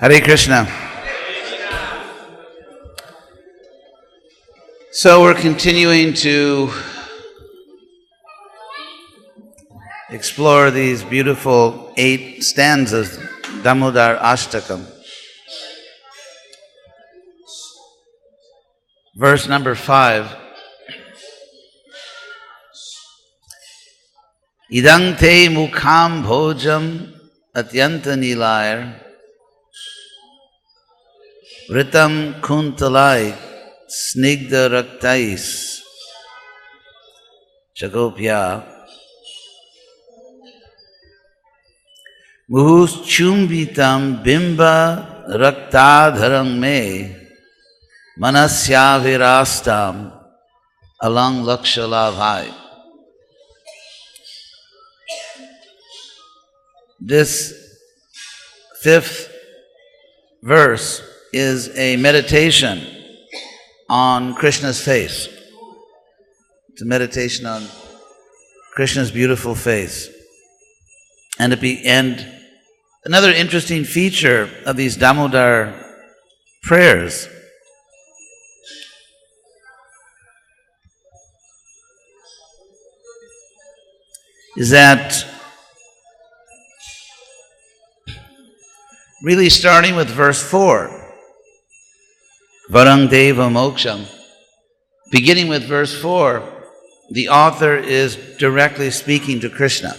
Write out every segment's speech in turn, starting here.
Hare Krishna. So we're continuing to explore these beautiful 8 stanzas, Damodara Ashtakam. Verse number 5. Idang te mukham bhojam atyanta nilayar vritam kuntalai snigdha raktais chagopya muhus chumbitam bimba raktadharam me manasyavirastam alang lakshalavai. This 5th verse is a meditation on Krishna's face. It's a meditation on Krishna's beautiful face. And another interesting feature of these Damodar prayers is that really starting with verse 4, Varang Deva Moksham, beginning with verse 4, the author is directly speaking to Krishna.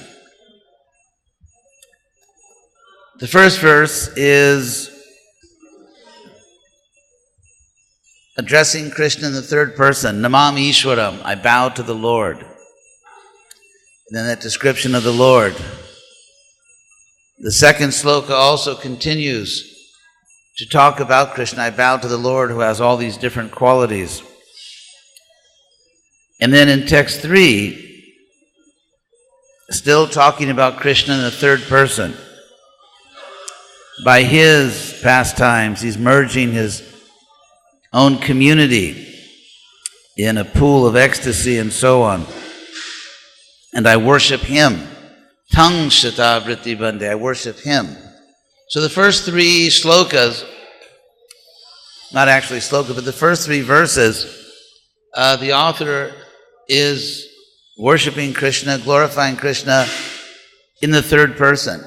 The first verse is addressing Krishna in the third person, Namam Ishwaram, I bow to the Lord. And then that description of the Lord. The second sloka also continues to talk about Krishna. I bow to the Lord who has all these different qualities. And then in text 3, still talking about Krishna in the third person. By his pastimes, he's merging his own community in a pool of ecstasy and so on. And I worship him. Tang shata vritti bande, I worship him. So the first 3 slokas, not actually sloka, but the first 3 verses, the author is worshiping Krishna, glorifying Krishna in the third person.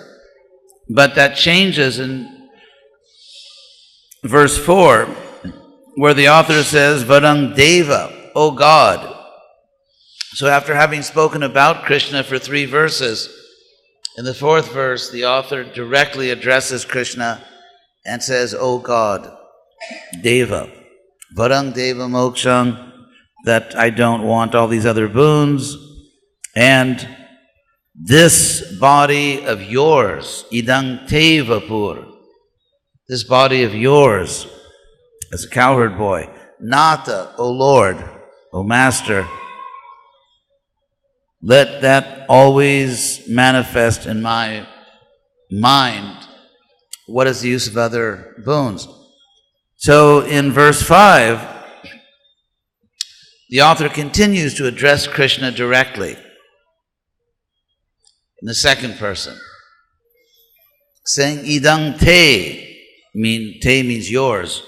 But that changes in verse 4, where the author says, Varang Deva, O God. So after having spoken about Krishna for 3 verses, in the 4th verse, the author directly addresses Krishna and says, O God, Deva, Varang Deva Moksham, that I don't want all these other boons, and this body of yours, Idang te vapur, this body of yours, as a cowherd boy, Nata, O Lord, O Master, let that always manifest in my mind. What is the use of other boons? So in verse 5, the author continues to address Krishna directly in the second person, saying, Idang te, te means yours.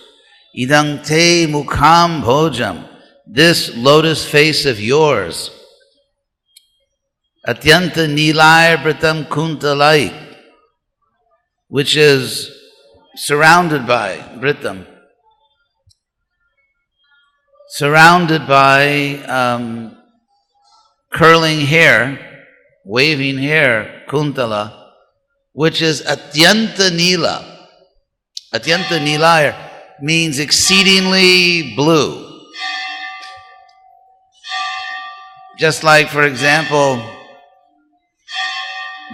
Idang te mukham bhojam, this lotus face of yours. Atyanta nilayar pratam kuntalai, which is surrounded by Britam, surrounded by curling hair, waving hair, kuntala, which is atyanta nila. Atyanta nilayar means exceedingly blue. Just like, for example,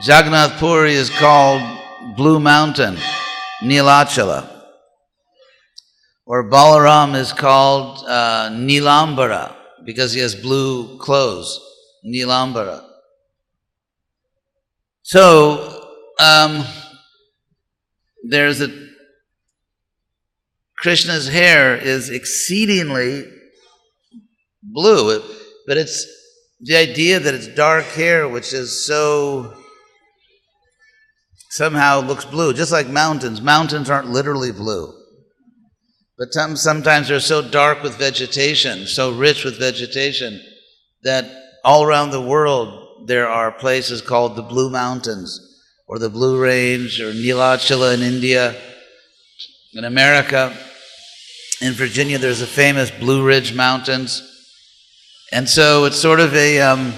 Jagannath Puri is called Blue Mountain, Nilachala. Or Balaram is called Nilambara, because he has blue clothes, Nilambara. So, Krishna's hair is exceedingly blue, but it's the idea that it's dark hair, which is so somehow looks blue, just like mountains. Mountains aren't literally blue. But sometimes they're so dark with vegetation, so rich with vegetation, that all around the world there are places called the Blue Mountains, or the Blue Range, or Nilachala in India. In America, in Virginia, there's the famous Blue Ridge Mountains. And so it's sort of in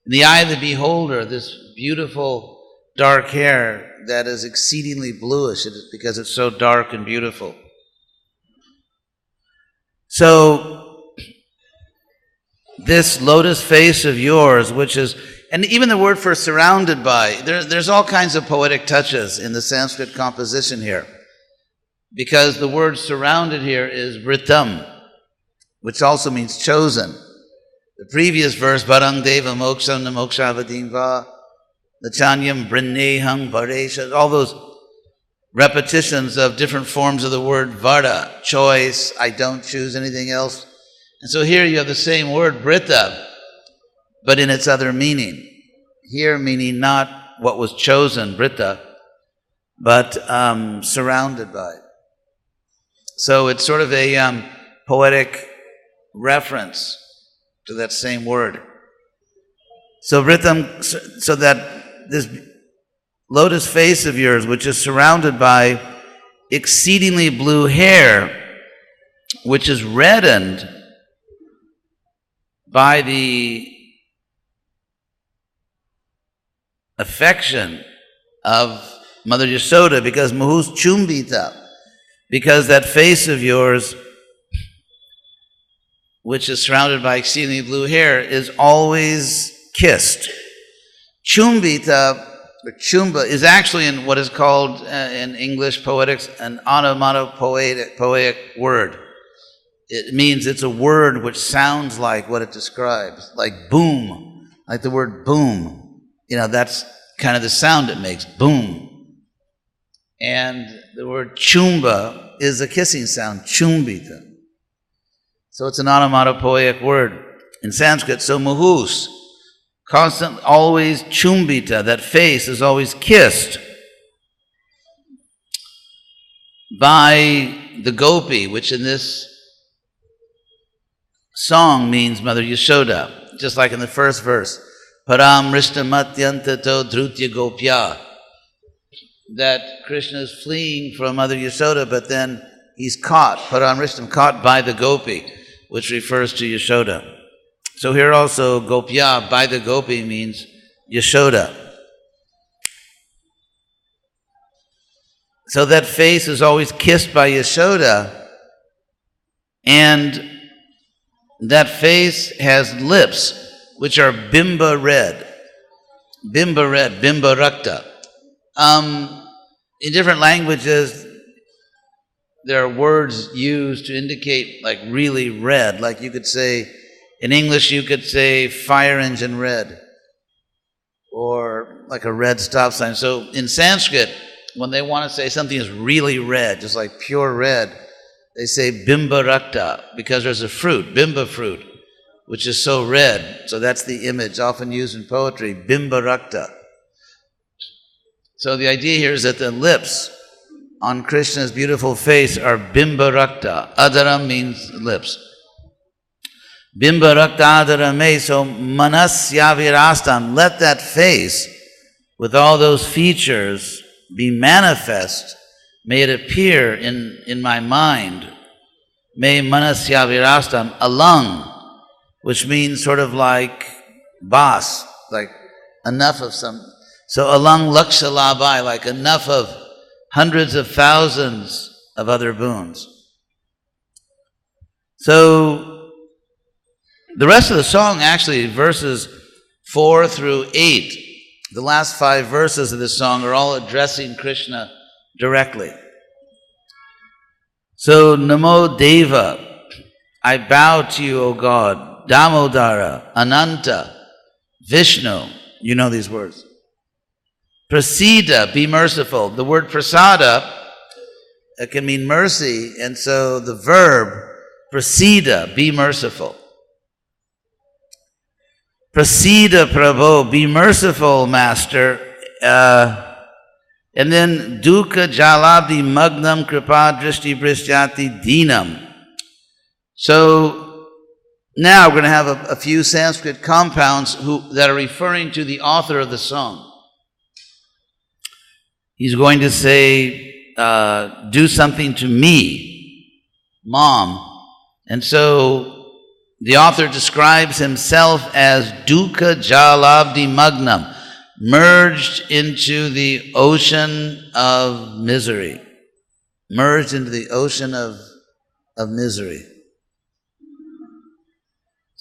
the eye of the beholder, this beautiful dark hair that is exceedingly bluish because it's so dark and beautiful. So this lotus face of yours, which is, and even the word for surrounded by, there's all kinds of poetic touches in the Sanskrit composition here, because the word surrounded here is vritam, which also means chosen. The previous verse, Varang Deva Moksham Namokshavadim Va, Lachanyam Brinnehang Paresha, all those repetitions of different forms of the word vara, choice, I don't choose anything else. And so here you have the same word, brita, but in its other meaning. Here meaning not what was chosen, brita, but surrounded by. So it's sort of a poetic reference to that same word. So vritam, so that this lotus face of yours, which is surrounded by exceedingly blue hair, which is reddened by the affection of Mother Yashodha, because Muhus Chumbita, because that face of yours, which is surrounded by exceedingly blue hair, is always kissed. Chumbita, or chumba, is actually in what is called in English poetics an onomatopoeic word. It means it's a word which sounds like what it describes, like boom, like the word boom. You know, that's kind of the sound it makes, boom. And the word chumba is a kissing sound, chumbita. So it's an onomatopoeic word in Sanskrit. So muhus, constant, always chumbita, that face is always kissed by the gopi, which in this song means Mother Yashodha, just like in the first verse. Param rishtamatyantato dhrutya gopya, that Krishna is fleeing from Mother Yashodha, but then he's caught, param rishtam, caught by the gopi, which refers to Yashodha. So here also, gopya, by the gopi, means Yashodha. So that face is always kissed by Yashodha, and that face has lips which are bimba red, bimba rakta. In different languages, there are words used to indicate like really red. Like you could say, in English you could say fire engine red, or like a red stop sign. So in Sanskrit, when they want to say something is really red, just like pure red, they say bimba rakta, because there's a fruit, bimba fruit, which is so red. So that's the image often used in poetry, bimba rakta. So the idea here is that the lips on Krishna's beautiful face are bimba rakta. Adaram means lips. Bimba rakta adarame, so manasya virastam, let that face with all those features be manifest. May it appear in my mind. May manasya virastam, alang, which means sort of like bas, like enough of some. So alang laksha labai, like enough of hundreds of thousands of other boons. So the rest of the song, actually, verses 4 through 8, the last 5 verses of this song are all addressing Krishna directly. So, Namo Deva, I bow to you, O God. Damodara, Ananta, Vishnu, you know these words. Prasida, be merciful. The word prasada, it can mean mercy, and so the verb, prasida, be merciful. Prasida Prabhu, be merciful, Master, and then dukkha jalabdi magnam kripa drishti brishyati dinam. So now we're going to have a few Sanskrit compounds that are referring to the author of the song. He's going to say, do something to me, Mom. And so the author describes himself as dukkha jalabdi magnam, merged into the ocean of misery. Merged into the ocean of misery.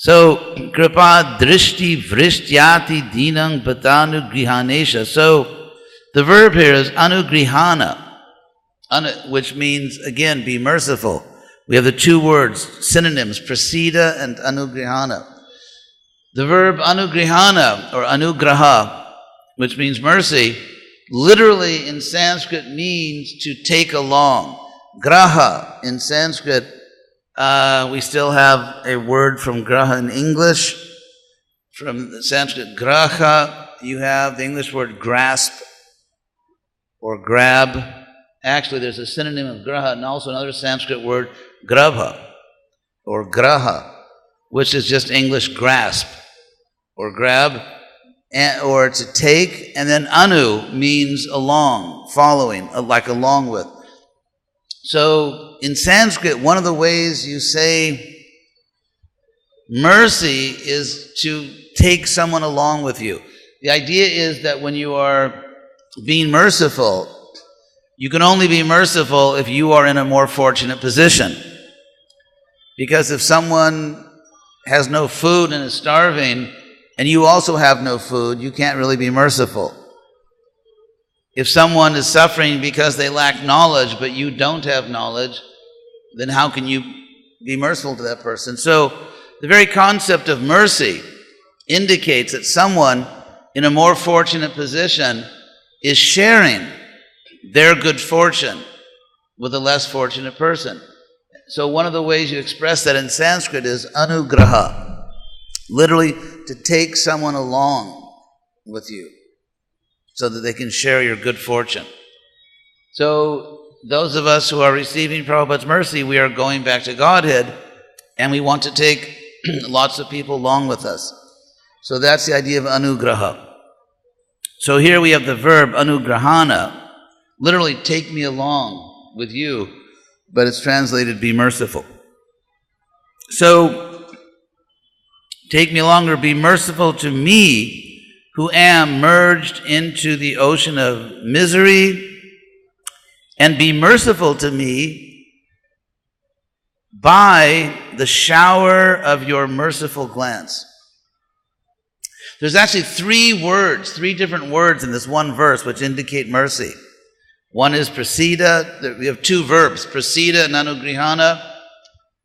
So, kripa drishti vrishtyati dinang patanu grihanesha. So, the verb here is anugrihana, which means, again, be merciful. We have the two words, synonyms, prasida and anugrihana. The verb anugrihana, or anugraha, which means mercy, literally in Sanskrit means to take along. Graha in Sanskrit, we still have a word from graha in English. From the Sanskrit graha, you have the English word grasp or grab. Actually, there's a synonym of graha and also another Sanskrit word, grabha or graha, which is just English grasp or grab. Or to take, and then anu means along, following, like along with. So in Sanskrit, one of the ways you say mercy is to take someone along with you. The idea is that when you are being merciful, you can only be merciful if you are in a more fortunate position. Because if someone has no food and is starving, and you also have no food, you can't really be merciful. If someone is suffering because they lack knowledge, but you don't have knowledge, then how can you be merciful to that person? So the very concept of mercy indicates that someone in a more fortunate position is sharing their good fortune with a less fortunate person. So one of the ways you express that in Sanskrit is anugraha. Literally, to take someone along with you so that they can share your good fortune. So, those of us who are receiving Prabhupada's mercy, we are going back to Godhead, and we want to take lots of people along with us. So that's the idea of anugraha. So here we have the verb anugrahana, literally take me along with you, but it's translated be merciful. So, take me along or be merciful to me, who am merged into the ocean of misery, and be merciful to me by the shower of your merciful glance. There's actually three different words in this one verse which indicate mercy. One is prasida, we have two verbs, prasida and anugrihana,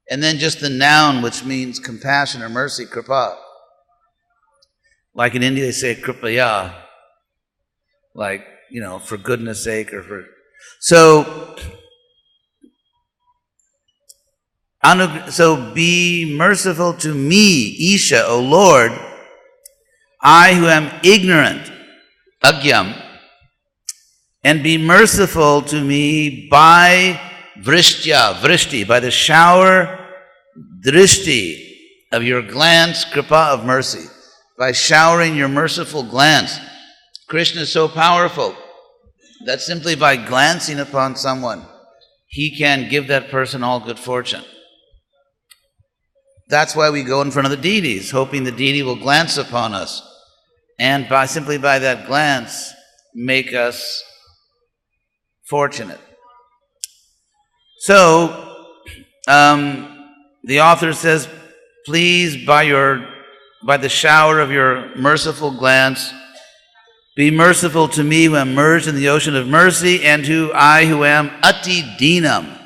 and then just the noun, which means compassion or mercy, kripa. Like in India, they say kripaya, like, for goodness sake or for... So be merciful to me, Isha, O Lord, I who am ignorant, agyam, and be merciful to me by vrishti, by the shower, drishti, of your glance, kripa, of mercy. By showering your merciful glance. Krishna is so powerful that simply by glancing upon someone, he can give that person all good fortune. That's why we go in front of the deities, hoping the deity will glance upon us. And simply by that glance, make us fortunate. So, the author says, please, by the shower of your merciful glance, be merciful to me who am merged in the ocean of mercy, and I who am ati dinam,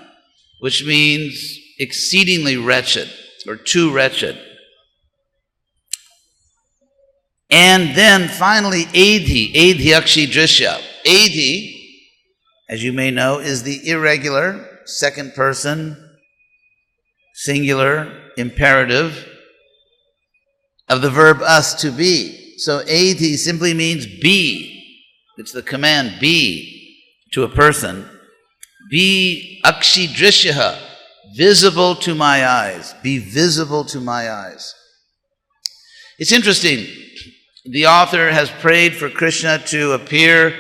which means exceedingly wretched, or too wretched. And then finally, adhyakshi drishya. Adhi, as you may know, is the irregular, second person, singular, imperative of the verb us, to be. So adhi simply means be. it's the command, be, to a person, be akshi drishyaha, visible to my eyes, be visible to my eyes. It's interesting, the author has prayed for Krishna to appear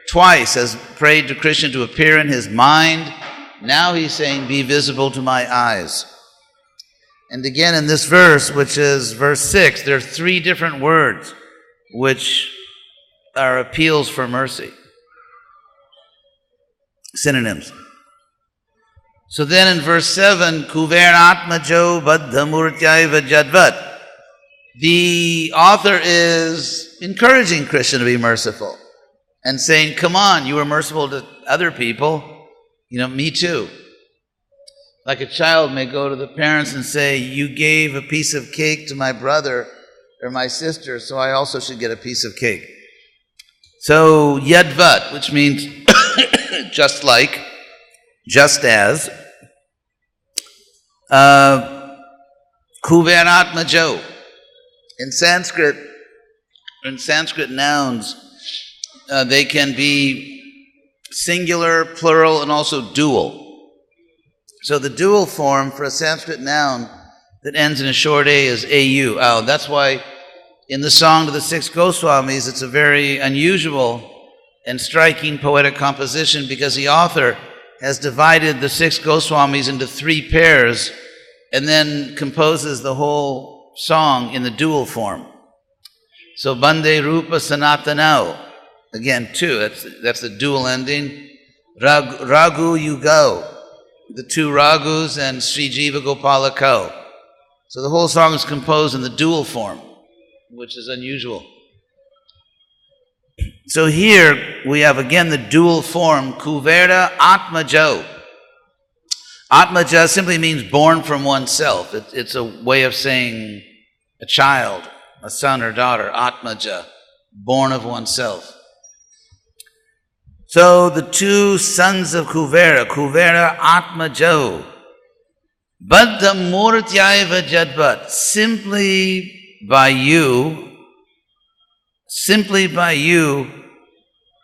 twice, has prayed to Krishna to appear in his mind. Now he's saying, be visible to my eyes. And again in this verse, which is verse 6, there are 3 different words which are appeals for mercy. Synonyms. So then in verse 7, Kuveratmajo baddhamurtyaiva jadvat, the author is encouraging Krishna to be merciful and saying, come on, you were merciful to other people, me too. Like a child may go to the parents and say, you gave a piece of cake to my brother or my sister, so I also should get a piece of cake. So, yadvat, which means just like, just as, kuveratmajo. In Sanskrit nouns, they can be singular, plural, and also dual. So the dual form for a Sanskrit noun that ends in a short A is au. Oh, that's why in the Song to the 6 Goswamis, it's a very unusual and striking poetic composition because the author has divided the 6 Goswamis into 3 pairs and then composes the whole song in the dual form. So Bande Rupa Sanatanao, again 2, that's the dual ending. Ragu Yugo, the 2 Ragus, and Sri Jiva Gopala Ko. So the whole song is composed in the dual form, which is unusual. So here we have again the dual form, Kuvera Atmajo. Atmaja simply means born from oneself. It's a way of saying a child, a son or daughter, Atmaja, born of oneself. So the 2 sons of Kuvera Atmajo, Baddha Murtyaiva Jadvat, simply by you,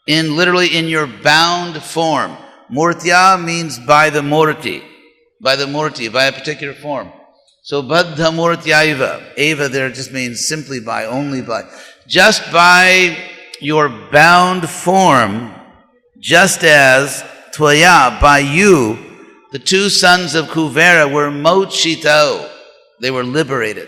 literally in your bound form. Murtya means by the murti, by a particular form. So Baddha Murtyaiva, Eva there just means simply by, only by. Just by your bound form, just as Tvaya, by you, the 2 sons of Kuvera were mochito, they were liberated.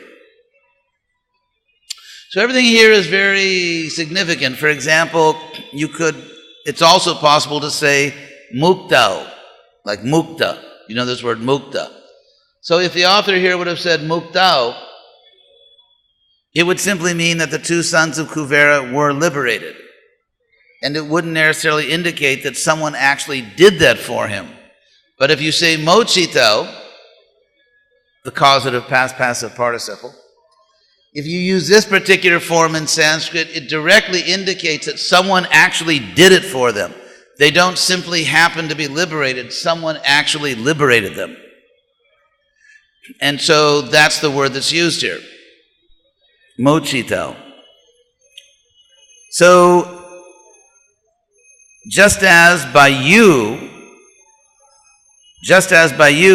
So everything here is very significant. For example, it's also possible to say mukta, like mukta. You know this word mukta. So if the author here would have said mukta, it would simply mean that the 2 sons of Kuvera were liberated. And it wouldn't necessarily indicate that someone actually did that for him. But if you say mochito, the causative past passive participle, if you use this particular form in Sanskrit, it directly indicates that someone actually did it for them. They don't simply happen to be liberated. Someone actually liberated them. And so that's the word that's used here. Mochito. So, just as by you,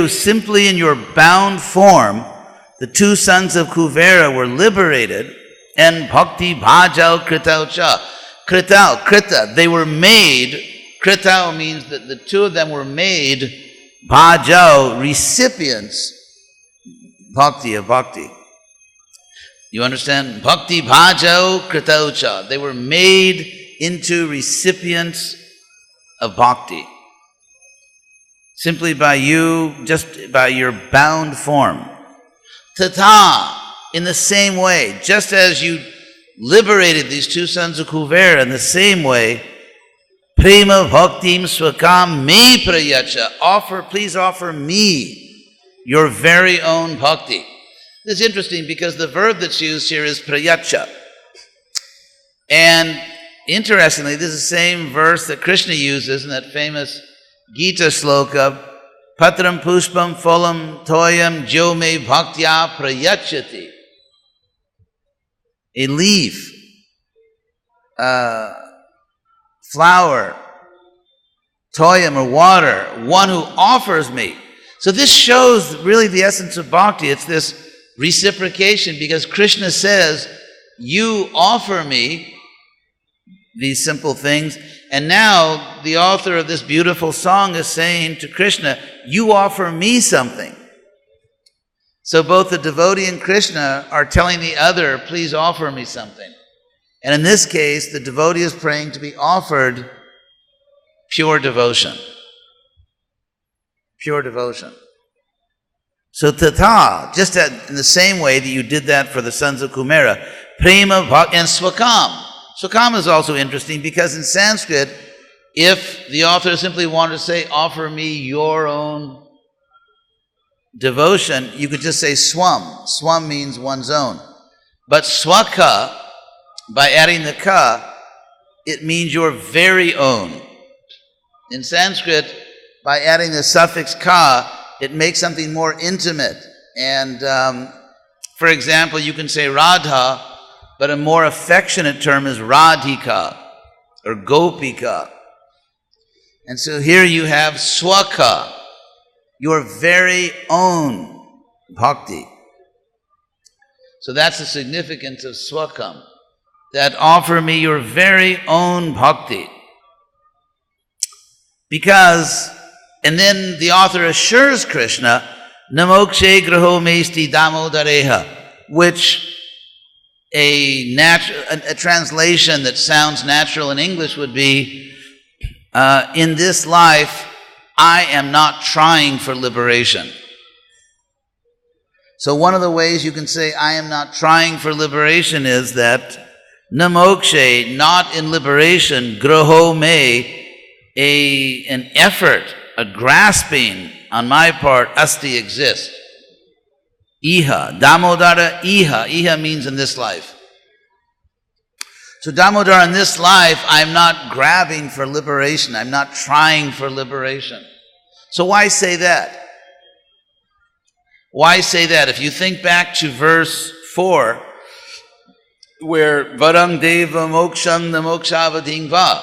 simply in your bound form, the 2 sons of Kuvera were liberated, and bhakti bhajal kritau cha. Krita, they were made. Kritau means that the 2 of them were made bhajal, recipients, bhakti of bhakti. You understand? Bhakti bhajal kritau cha. They were made into recipients of bhakti. Simply by you, just by your bound form. Tata, in the same way, just as you liberated these 2 sons of Kuvera, in the same way, prema bhaktim swakam me prayacha, please offer me your very own bhakti. This is interesting because the verb that's used here is prayacha. And interestingly, this is the same verse that Krishna uses in that famous Gita sloka, Patram pushpam phalam toyam jo me bhaktya prayachati. A leaf, a flour, toyam or water, one who offers me. So this shows really the essence of bhakti. It's this reciprocation, because Krishna says, you offer me these simple things, and now the author of this beautiful song is saying to Krishna, you offer me something. So both the devotee and Krishna are telling the other, please offer me something. And in this case, the devotee is praying to be offered pure devotion. Pure devotion. So tata, just in the same way that you did that for the sons of Kumera, prema bhakti and swakam. Swakam is also interesting because in Sanskrit, if the author simply wanted to say, offer me your own devotion, you could just say swam. Swam means one's own. But swaka, by adding the ka, it means your very own. In Sanskrit, by adding the suffix ka, it makes something more intimate. And for example, you can say Radha, but a more affectionate term is Radhika or Gopika. And so here you have swaka, your very own bhakti. So that's the significance of swakam, that offer me your very own bhakti. Because, and then the author assures Krishna, namokshe graho mesti damodareha, which a translation that sounds natural in English would be, in this life, I am not trying for liberation. So one of the ways you can say, I am not trying for liberation is that, namokshe, not in liberation, graho me, an effort, a grasping on my part, asti exists. Iha, Damodara iha. Iha means in this life. So Damodara, in this life, I'm not grabbing for liberation. I'm not trying for liberation. So why say that? Why say that? If you think back to verse 4, where Varang Deva Mokshang the Mokshavading Va.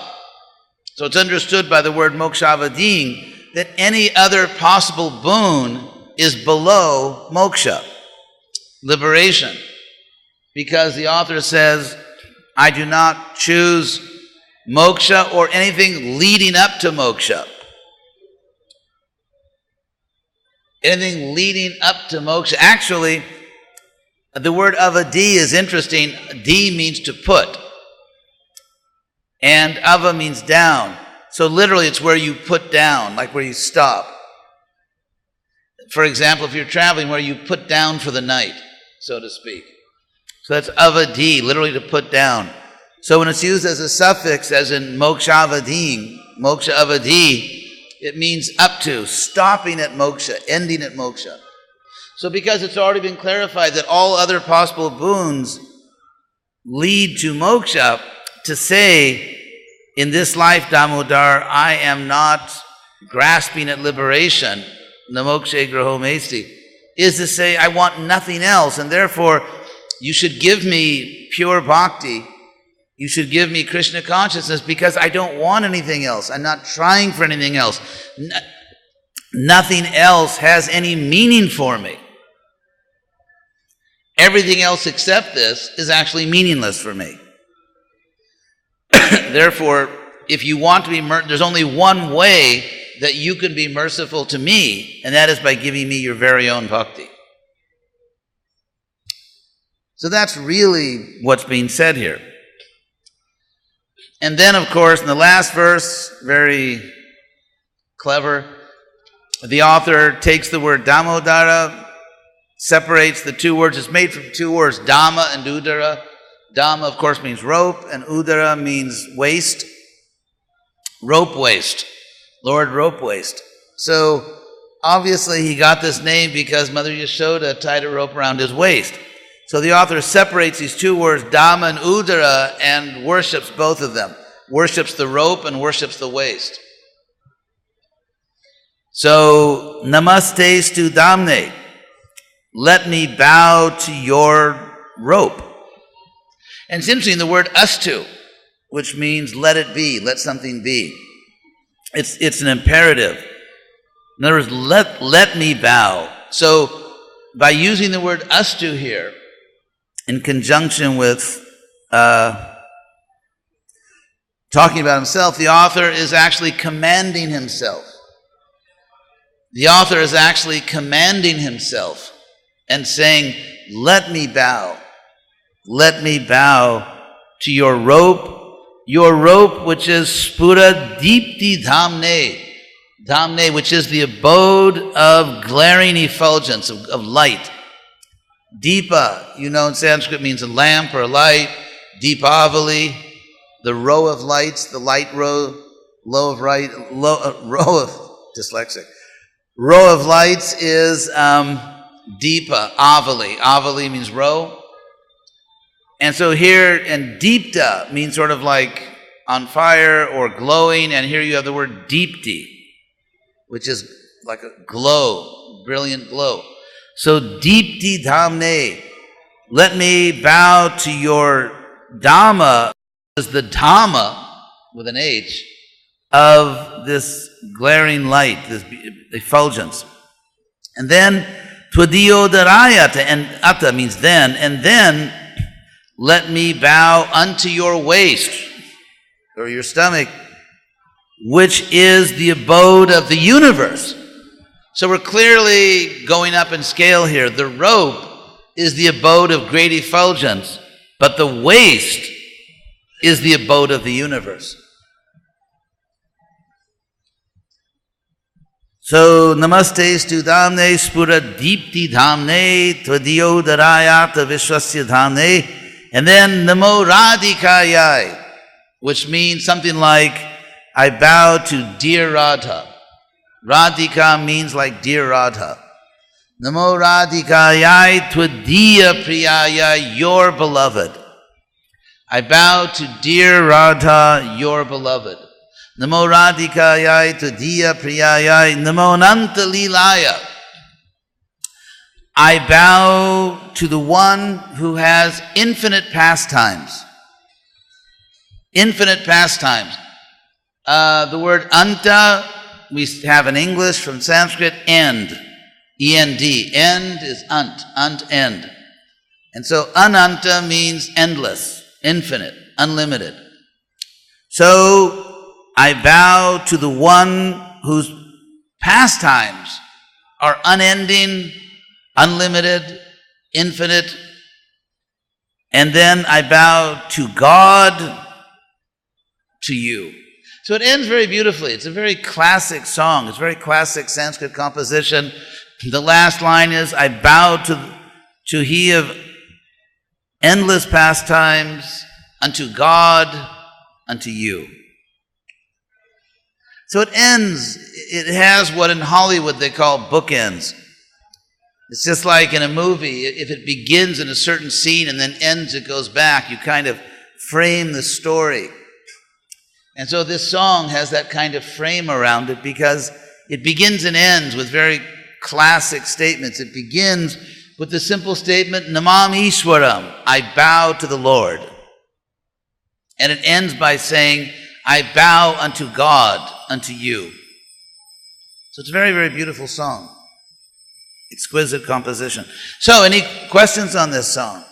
So it's understood by the word Mokshavading that any other possible boon is below moksha, liberation. Because the author says, I do not choose moksha or anything leading up to moksha. Anything leading up to moksha. Actually, the word avadi is interesting. Di means to put. And ava means down. So literally it's where you put down, like where you stop. For example, if you're traveling, where you put down for the night, so to speak. So that's avadi, literally to put down. So when it's used as a suffix, as in moksha avading, moksha avadi, it means up to, stopping at moksha, ending at moksha. So because it's already been clarified that all other possible boons lead to moksha, to say, in this life, Damodar, I am not grasping at liberation, namokshe graho mesti, is to say, I want nothing else, and therefore, you should give me pure bhakti, you should give me Krishna consciousness, because I don't want anything else. I'm not trying for anything else. Nothing else has any meaning for me. Everything else except this is actually meaningless for me. Therefore, if you want to be there's only one way that you can be merciful to me, and that is by giving me your very own bhakti. So that's really what's being said here. And then, of course, in the last verse, very clever, the author takes the word Damodara, separates the two words. It's made from two words, Dhamma and Udara. Dhamma, of course, means rope, and Udara means waist. Rope waist. Lord Rope Waist. So, obviously, he got this name because Mother Yashodha tied a rope around his waist. So the author separates these two words, Dhamma and Udara, and worships both of them. Worships the rope and worships the waist. So, Namaste-stu Dhamne. Let me bow to your rope. And it's interesting, the word astu. which means let it be, let something be. It's an imperative. In other words, let me bow. So by using the word astu here, in conjunction with talking about himself, the author is actually commanding himself. The author is actually commanding himself and saying, let me bow. Let me bow to your rope which is Spura Deepti Dhamne. Dhamne, which is the abode of glaring effulgence, of light. Deepa, you know, in Sanskrit means a lamp or a light. Deepavali, the row of lights, the light row, row of lights is Deepa, Avali. Avali means row. And so here, and Deepta means sort of like on fire or glowing, and here you have the word Deepti, which is like a glow, brilliant glow. So Deepti Dhamne, let me bow to your Dhamma, is the Dhamma, with an H, of this glaring light, this effulgence. And then Tvadiyodarayata, and Atta means then, and then let me bow unto your waist, or your stomach, which is the abode of the universe. So we're clearly going up in scale here. The rope is the abode of great effulgence, but the waist is the abode of the universe. So, namaste stu dhamne spura deepti dhamne tvadiyo darayata vishwasya dhamne, and then namo radhikayai, which means something like, I bow to dear Radha. Radhika means like dear Radha. Namo radhikayai tvadiya priyaya, your beloved. I bow to dear Radha, your beloved. Namo radhikayai tvadiya priyayai, namo ananta lilaya. I bow to the one who has infinite pastimes. Infinite pastimes. The word anta, we have in English from Sanskrit, end. E-N-D. End is ant, end. And so ananta means endless, infinite, unlimited. So I bow to the one whose pastimes are unending, unlimited, infinite. And then I bow to God, to you. So it ends very beautifully. It's a very classic song. It's a very classic Sanskrit composition. The last line is, I bow to he of endless pastimes, unto God, unto you. So it ends, it has what in Hollywood they call bookends. It's just like in a movie, if it begins in a certain scene and then ends, it goes back. You kind of frame the story. And so this song has that kind of frame around it because it begins and ends with very classic statements. It begins with the simple statement, Namam Ishwaram, I bow to the Lord. And it ends by saying, I bow unto God, unto you. So it's a very, very beautiful song. Exquisite composition. So, any questions on this song?